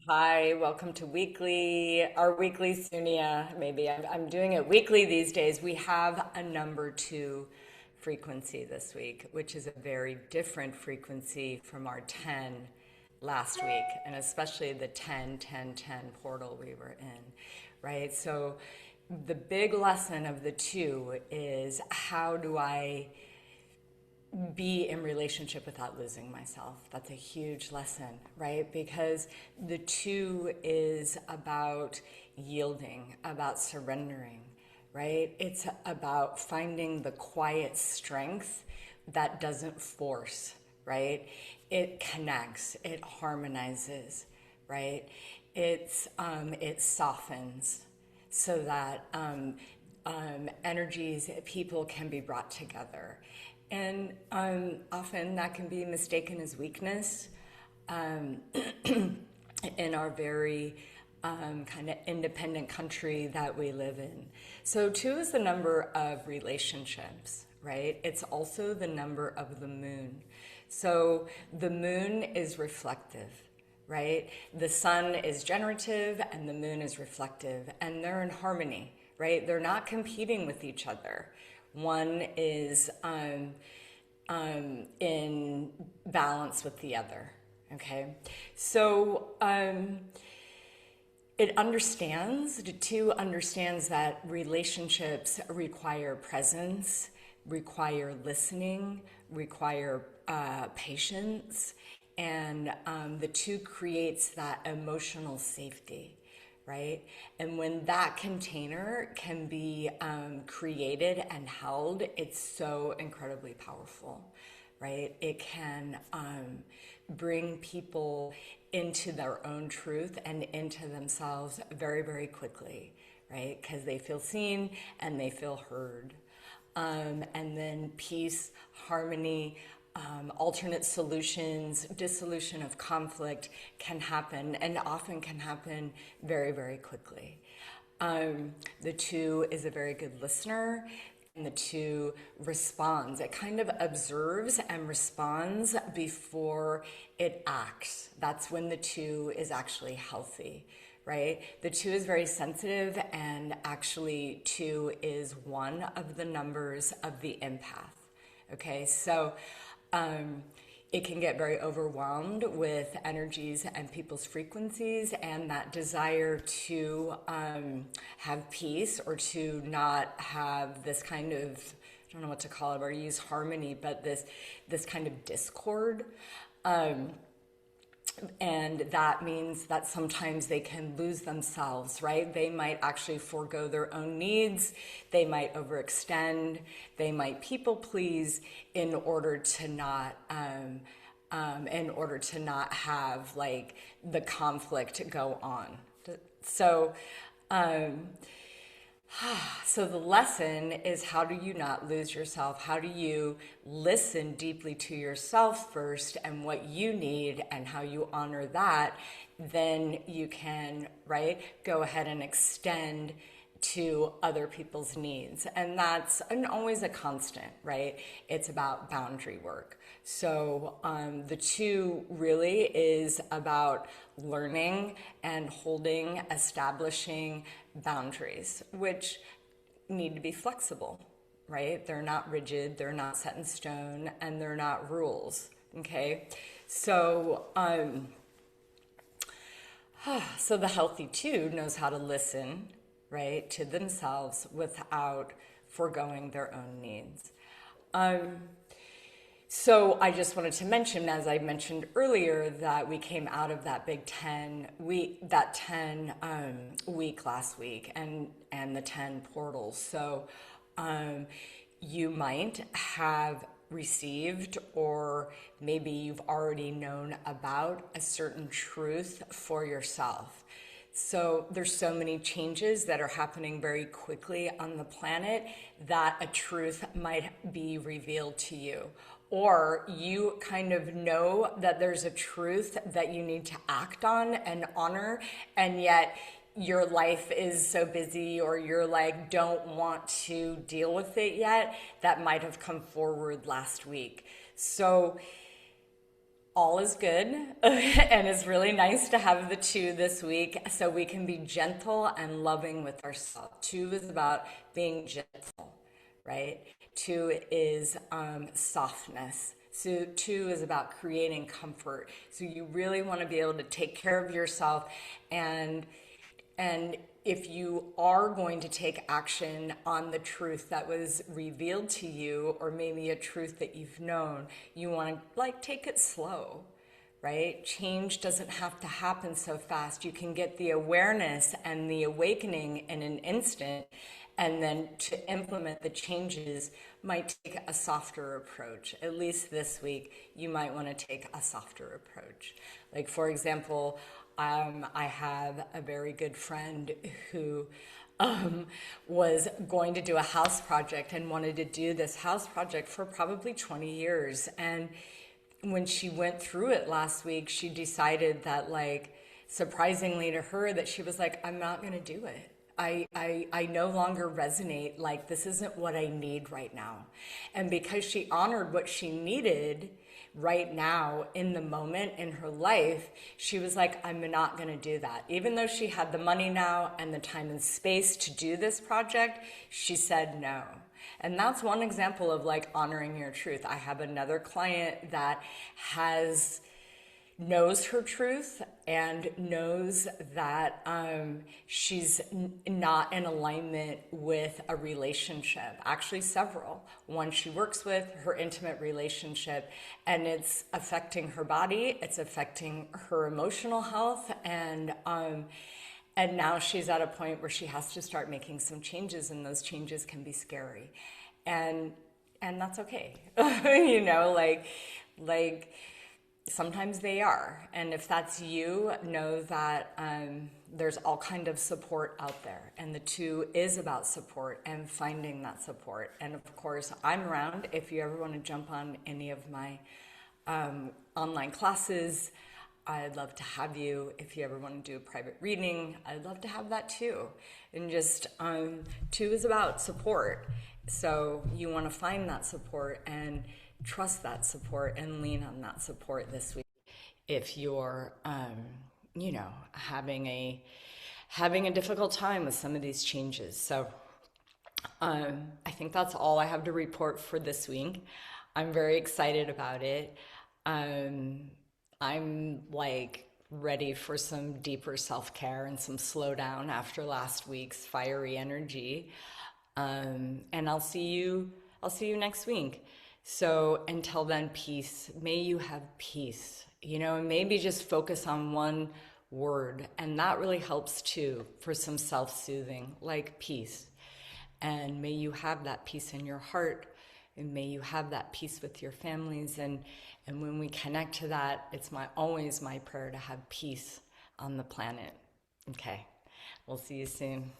Hi, welcome to our weekly Sunnia. Maybe I'm doing it weekly these days. We have a number two frequency this week, which is a very different frequency from our 10 last week, and especially the 10, 10, 10 portal we were in, right? So the big lesson of the two is how do I be in relationship without losing myself. That's a huge lesson, right? Because the two is about yielding, about surrendering, right? It's about finding the quiet strength that doesn't force, right? It connects, it harmonizes, right? It softens so that energies, people can be brought together. And often that can be mistaken as weakness um, in our very kind of independent country that we live in. So, two is the number of relationships, right? It's also the number of the moon. So, the moon is reflective, right? The sun is generative and the moon is reflective, and they're in harmony, right? They're not competing with each other. One is in balance with the other. Okay, so the two understands that relationships require presence, require listening, require patience, and the two creates that emotional safety, right? And when that container can be created and held, it's so incredibly powerful, right? It can bring people into their own truth and into themselves very, very quickly, right? Because they feel seen and they feel heard. And then peace, harmony, alternate solutions, dissolution of conflict can happen and often can happen very, very quickly. The two is a very good listener, and the two responds. It kind of observes and responds before it acts. That's when the two is actually healthy, right? The two is very sensitive, and actually, two is one of the numbers of the empath. Okay, so it can get very overwhelmed with energies and people's frequencies and that desire to have peace or to not have this kind of, I don't know what to call it or use harmony, but this kind of discord. And that means that sometimes they can lose themselves, right? They might actually forego their own needs. They might overextend. They might people please in order to not, have like the conflict go on. So, um, so the lesson is, how do you not lose yourself? How do you listen deeply to yourself first and what you need, and how you honor that? Then you can, right, go ahead and extend to other people's needs. And that's always a constant, right? It's about boundary work. So the two really is about learning and holding, establishing boundaries, which need to be flexible, right? They're not rigid, they're not set in stone, and they're not rules, okay? So, so the healthy two knows how to listen, right, to themselves without foregoing their own needs. So I just wanted to mention, as I mentioned earlier, that we came out of that big 10 week last week, and the 10 portals. So you might have received, or maybe you've already known about a certain truth for yourself. So there's so many changes that are happening very quickly on the planet that a truth might be revealed to you. Or you kind of know that there's a truth that you need to act on and honor, and yet your life is so busy, or you're like, don't want to deal with it yet. That might have come forward last week. So All is good. And it's really nice to have the two this week so we can be gentle and loving with ourselves. Two is about being gentle, right? Two is softness. So two is about creating comfort. So you really want to be able to take care of yourself, and and if you are going to take action on the truth that was revealed to you, or maybe a truth that you've known, you want to like take it slow, right? Change doesn't have to happen so fast. You can get the awareness and the awakening in an instant, and then to implement the changes might take a softer approach. At least this week, you might want to take a softer approach. Like, for example, I have a very good friend who was going to do a house project and wanted to do this house project for probably 20 years. And when she went through it last week, she decided that, like, surprisingly to her, that she was like, I'm not going to do it. I no longer resonate. Like, this isn't what I need right now. And because she honored what she needed right now in the moment in her life, she was like, I'm not going to do that. Even though she had the money now and the time and space to do this project, she said no. And that's one example of like honoring your truth. I have another client that knows her truth and knows that she's not in alignment with a relationship, actually several. One she works with, her intimate relationship, and it's affecting her body, it's affecting her emotional health, and now she's at a point where she has to start making some changes, and those changes can be scary. And that's okay. You know, like sometimes they are. And if that's you, know that there's all kind of support out there. And the two is about support and finding that support. And of course, I'm around if you ever want to jump on any of my online classes. I'd love to have you. If you ever want to do a private reading, I'd love to have that too. And just two is about support. So you want to find that support and trust that support and lean on that support this week. If you're, having a difficult time with some of these changes. So I think that's all I have to report for this week. I'm very excited about it. I'm like ready for some deeper self-care and some slowdown after last week's fiery energy. And I'll see you next week. So until then, peace. May you have peace, and maybe just focus on one word. And that really helps too for some self-soothing, like peace. And may you have that peace in your heart, and may you have that peace with your families. And when we connect to that, it's always my prayer to have peace on the planet. Okay, we'll see you soon.